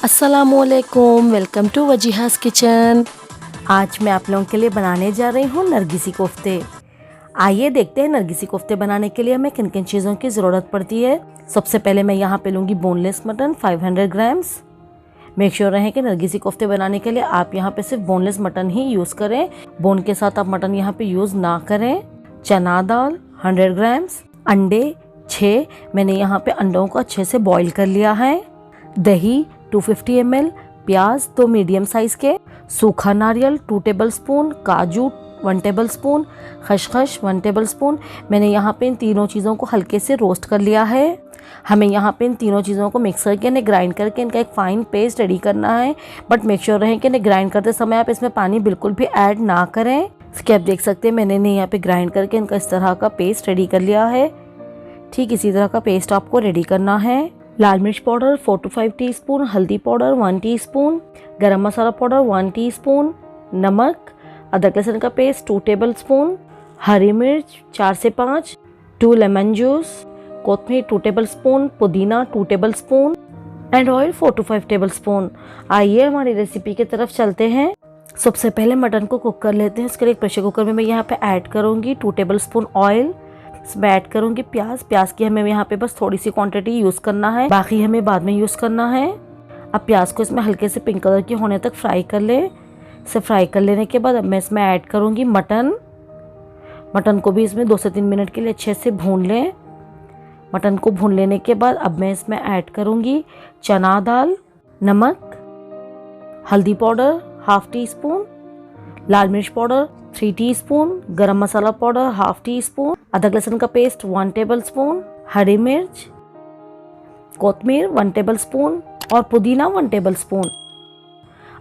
अस्सलामुअलैकुम, welcome to वजीहा's kitchen. आज मैं आप लोगों के लिए बनाने जा रही हूँ नरगिसी कोफ्ते। आइए देखते हैं नरगिसी कोफ्ते बनाने के लिए हमें किन किन चीज़ों की ज़रूरत पड़ती है। सबसे पहले मैं यहाँ पे लूँगी boneless mutton 500 grams. Make sure रहें कि नरगिसी कोफ्ते बनाने के लिए आप यहाँ पे सिर्फ बोनलेस मटन ही यूज़ करें, बोन के साथ आप मटन यहाँ पे यूज़ ना करें। चना दाल 100 ग्राम्स, अंडे 6, मैंने यहाँ पे अंडों को अच्छे से बॉईल कर लिया है। दही 250 ml, प्याज 2 मीडियम साइज़ के, सूखा नारियल 2 टेबलस्पून, काजू 1 टेबलस्पून, खसखस 1 टेबलस्पून। मैंने यहाँ पे इन तीनों चीज़ों को हल्के से रोस्ट कर लिया है। हमें यहाँ पे इन तीनों चीज़ों को मिक्स करके इन्हें ग्राइंड करके इनका एक फ़ाइन पेस्ट रेडी करना है। बट मेक श्योर रहें कि इन्हें ग्राइंड करते समय आप इसमें पानी बिल्कुल भी ऐड ना करें। इसके आप देख सकते हैं मैंने इन्हें यहाँ पे ग्राइंड करके इनका इस तरह का पेस्ट रेडी कर लिया है। ठीक इसी तरह का पेस्ट आपको रेडी करना है। लाल मिर्च पाउडर 4 to 5 टीस्पून, हल्दी पाउडर 1 टीस्पून, गरम मसाला पाउडर 1 टीस्पून, नमक, अदरक लहसुन का पेस्ट 2 टेबलस्पून, हरी मिर्च 4 से 5, 2 लेमन जूस, कोतमीर 2 टेबलस्पून, पुदीना 2 tablespoon and oil 4 to 5 tablespoon. आइए हमारी रेसिपी की तरफ चलते हैं। सबसे पहले मटन को कुक कर लेते हैं। इसके लिए एक प्रेशर कुकर में मैं यहाँ पे ऐड करूँगी 2 टेबलस्पून ऑयल। इसमें ऐड करूँगी प्याज की हमें यहाँ पे बस थोड़ी सी क्वांटिटी यूज़ करना है, बाकी हमें बाद में यूज़ करना है। अब प्याज को इसमें हल्के से पिंक कलर के होने तक फ्राई कर लें। इसे फ्राई कर लेने के बाद अब मैं इसमें ऐड करूँगी मटन को भी इसमें 2 से 3 मिनट के लिए अच्छे से भून लें। मटन को भून लेने के बाद अब मैं इसमें ऐड करूँगी चना दाल, नमक, हल्दी पाउडर 1/2 टीस्पून, लाल मिर्च पाउडर 3 टीस्पून, गरम मसाला पाउडर 1/2 टीस्पून, अदरक लहसुन का पेस्ट 1 टेबलस्पून, हरी मिर्च, कोतमीर 1 टेबलस्पून और पुदीना 1 टेबलस्पून।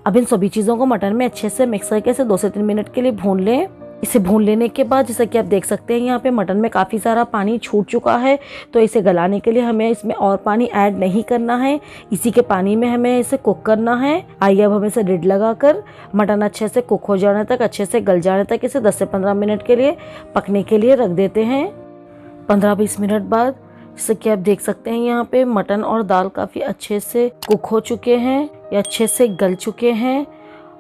अब इन सभी चीज़ों को मटन में अच्छे से मिक्स करके इसे 2 से 3 मिनट के लिए भून लें। इसे भून लेने के बाद जैसा कि आप देख सकते हैं यहाँ पे मटन में काफ़ी सारा पानी छूट चुका है, तो इसे गलाने के लिए हमें इसमें और पानी ऐड नहीं करना है। इसी के पानी में हमें इसे कुक करना है। आइए अब हम इसे लिड लगाकर मटन अच्छे से कुक हो जाने तक, अच्छे से गल जाने तक इसे 10 से 15 मिनट के लिए पकने के लिए रख देते हैं। 15-20 मिनट बाद जैसे कि आप देख सकते हैं यहाँ पे मटन और दाल काफ़ी अच्छे से कुक हो चुके हैं या अच्छे से गल चुके हैं।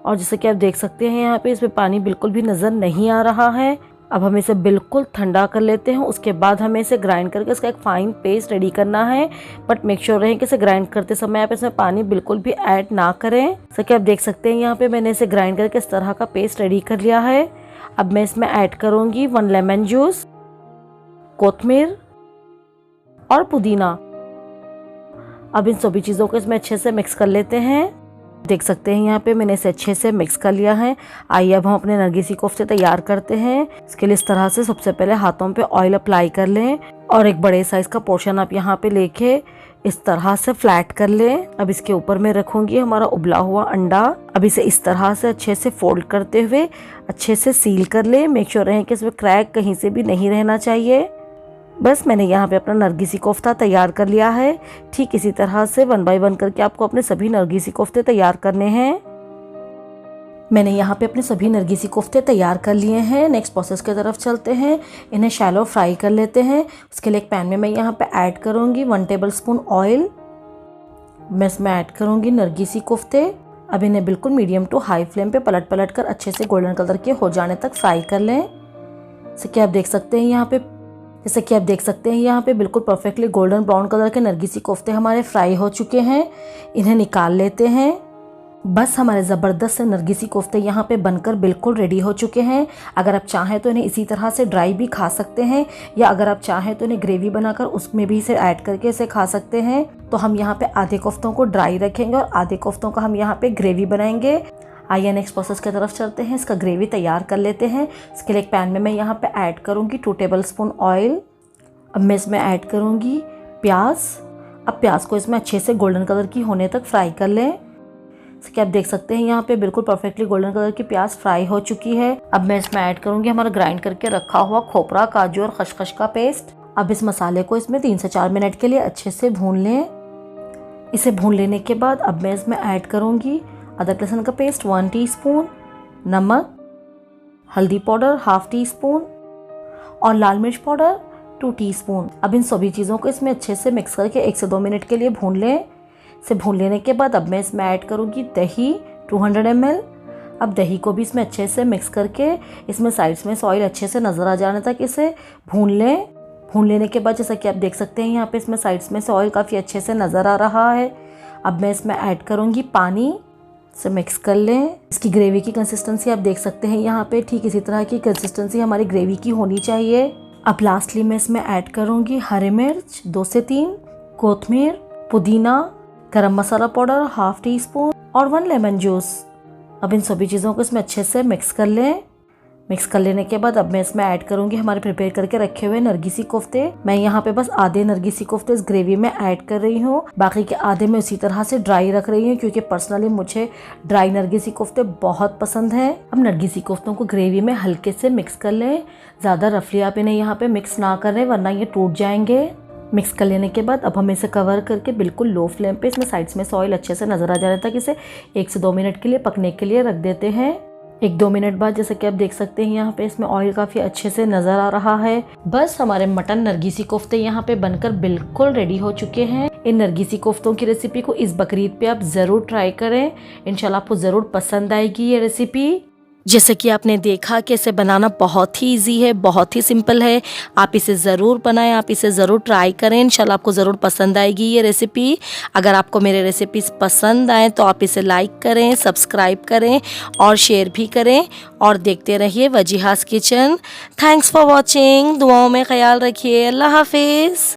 और जैसे कि आप देख सकते हैं यहाँ पे इसमें पानी बिल्कुल भी नज़र नहीं आ रहा है। अब हम इसे बिल्कुल ठंडा कर लेते हैं। उसके बाद हमें इसे ग्राइंड करके इसका एक फ़ाइन पेस्ट रेडी करना है। बट मेक श्योर रहें कि इसे ग्राइंड करते समय आप इसमें पानी बिल्कुल भी ऐड ना करें। जैसे कि आप देख सकते हैं यहाँ पे मैंने इसे ग्राइंड करके इस तरह का पेस्ट रेडी कर लिया है। अब मैं इसमें ऐड करूँगी 1 लेमन जूस, कोतमीर और पुदीना। अब इन सभी चीज़ों को इसमें अच्छे से मिक्स कर लेते हैं। देख सकते हैं यहाँ पे मैंने इसे अच्छे से मिक्स कर लिया है। आइए अब हम अपने नरगिसी कोफ्ते तैयार करते हैं। इसके लिए इस तरह से सबसे पहले हाथों पे ऑयल अप्लाई कर लें और एक बड़े साइज का पोर्शन आप यहाँ पे लेके इस तरह से फ्लैट कर लें। अब इसके ऊपर मैं रखूंगी हमारा उबला हुआ अंडा। अब इसे इस तरह से अच्छे से फोल्ड करते हुए अच्छे से सील कर लें। मेक श्योर रहें कि इसमें क्रैक कहीं से भी नहीं रहना चाहिए। बस मैंने यहाँ पे अपना नरगिसी कोफ्ता तैयार कर लिया है। ठीक इसी तरह से 1 बाय 1 करके आपको अपने सभी नरगिसी कोफ्ते तैयार करने हैं। मैंने यहाँ पे अपने सभी नरगिसी कोफ्ते तैयार कर लिए हैं। नेक्स्ट प्रोसेस की तरफ चलते हैं। इन्हें शैलो फ्राई कर लेते हैं। उसके लिए एक पैन में मैं यहाँ पे ऐड करूँगी 1 टेबलस्पून ऑयल। मैं इसमें ऐड करूँगी नरगिसी कोफ्ते। अब इन्हें बिल्कुल मीडियम टू हाई फ्लेम पे पलट कर अच्छे से गोल्डन कलर के हो जाने तक फ्राई कर लें। जैसे कि आप देख सकते हैं यहाँ पे बिल्कुल परफेक्टली गोल्डन ब्राउन कलर के नरगिसी कोफ्ते हमारे फ्राई हो चुके हैं। इन्हें निकाल लेते हैं। बस हमारे ज़बरदस्त से नरगिसी कोफ्ते यहाँ पे बनकर बिल्कुल रेडी हो चुके हैं। अगर आप चाहें तो इन्हें इसी तरह से ड्राई भी खा सकते हैं, या अगर आप चाहें तो इन्हें ग्रेवी बनाकर उसमें भी इसे ऐड करके इसे खा सकते हैं। तो हम यहाँ पे आधे कोफ्तों को ड्राई रखेंगे और आधे कोफ्तों का हम यहाँ पे ग्रेवी बनाएंगे। आइए नेक्स्ट प्रोसेस की तरफ चलते हैं। इसका ग्रेवी तैयार कर लेते हैं। इसके लिए एक पैन में मैं यहाँ पे ऐड करूँगी 2 टेबलस्पून ऑयल। अब मैं इसमें ऐड करूँगी प्याज। अब प्याज को इसमें अच्छे से गोल्डन कलर की होने तक फ्राई कर लें। इसके आप देख सकते हैं यहाँ पे बिल्कुल परफेक्टली गोल्डन कलर की प्याज फ्राई हो चुकी है। अब मैं इसमें ऐड करूँगी हमारा ग्राइंड करके रखा हुआ खोपरा, काजू और खसखस का पेस्ट। अब इस मसाले को इसमें 3 से 4 मिनट के लिए अच्छे से भून लें। इसे भून लेने के बाद अब मैं इसमें ऐड करूँगी अदरक लहसुन का पेस्ट 1 टीस्पून, नमक, हल्दी पाउडर 1/2 टीस्पून और लाल मिर्च पाउडर 2 टीस्पून। अब इन सभी चीज़ों को इसमें अच्छे से मिक्स करके 1 से 2 मिनट के लिए भून लें। से भून लेने के बाद अब मैं इसमें ऐड करूँगी दही 200 ml। अब दही को भी इसमें अच्छे से मिक्स करके इसमें साइड्स में ऑयल अच्छे से नज़र आ जाने तक इसे भून लें। भून लेने के बाद जैसा कि आप देख सकते हैं यहाँ पे इसमें साइड्स में से ऑयल काफ़ी अच्छे से नज़र आ रहा है। अब मैं इसमें ऐड करूँगी पानी, से मिक्स कर लें। इसकी ग्रेवी की कंसिस्टेंसी आप देख सकते हैं यहाँ पे, ठीक इसी तरह की कंसिस्टेंसी हमारी ग्रेवी की होनी चाहिए। अब लास्टली मैं इसमें ऐड करूँगी हरी मिर्च 2 से 3, कोतमीर, पुदीना, गरम मसाला पाउडर 1/2 टीस्पून और 1 लेमन जूस। अब इन सभी चीज़ों को इसमें अच्छे से मिक्स कर लें। मिक्स कर लेने के बाद अब मैं इसमें ऐड करूँगी हमारे प्रिपेयर करके रखे हुए नरगिसी कोफ्ते। मैं यहाँ पे बस आधे नरगिसी कोफ्ते इस ग्रेवी में ऐड कर रही हूँ, बाकी के आधे मैं उसी तरह से ड्राई रख रही हूँ क्योंकि पर्सनली मुझे ड्राई नरगिसी कोफ्ते बहुत पसंद है। अब नरगिसी कोफ्तों को ग्रेवी में हल्के से मिक्स कर लें, ज़्यादा रफली आप इन्हें यहाँ पे मिक्स ना करें वरना ये टूट जाएंगे। मिक्स कर लेने के बाद अब हम इसे कवर करके बिल्कुल लो फ्लेम पे इसमें साइड्स में ऑयल अच्छे से नज़र आ जाने तक इसे 1 से 2 मिनट के लिए पकने के लिए रख देते हैं। 1-2 मिनट बाद जैसे कि आप देख सकते हैं यहाँ पे इसमें ऑयल काफ़ी अच्छे से नज़र आ रहा है। बस हमारे मटन नरगिसी कोफ्ते यहाँ पे बनकर बिल्कुल रेडी हो चुके हैं। इन नरगिसी कोफ्तों की रेसिपी को इस बकरीद पे आप ज़रूर ट्राई करें, इंशाल्लाह आपको ज़रूर पसंद आएगी ये रेसिपी। जैसे कि आपने देखा कि इसे बनाना बहुत ही इजी है, बहुत ही सिंपल है। आप इसे ज़रूर बनाएं, आप इसे ज़रूर ट्राई करें, इंशाल्लाह आपको ज़रूर पसंद आएगी ये रेसिपी। अगर आपको मेरे रेसिपीज़ पसंद आए तो आप इसे लाइक करें, सब्सक्राइब करें और शेयर भी करें और देखते रहिए वजीहा's किचन। Thanks for watching. दुआओं में ख्याल रखिए। अल्लाह हाफिज़।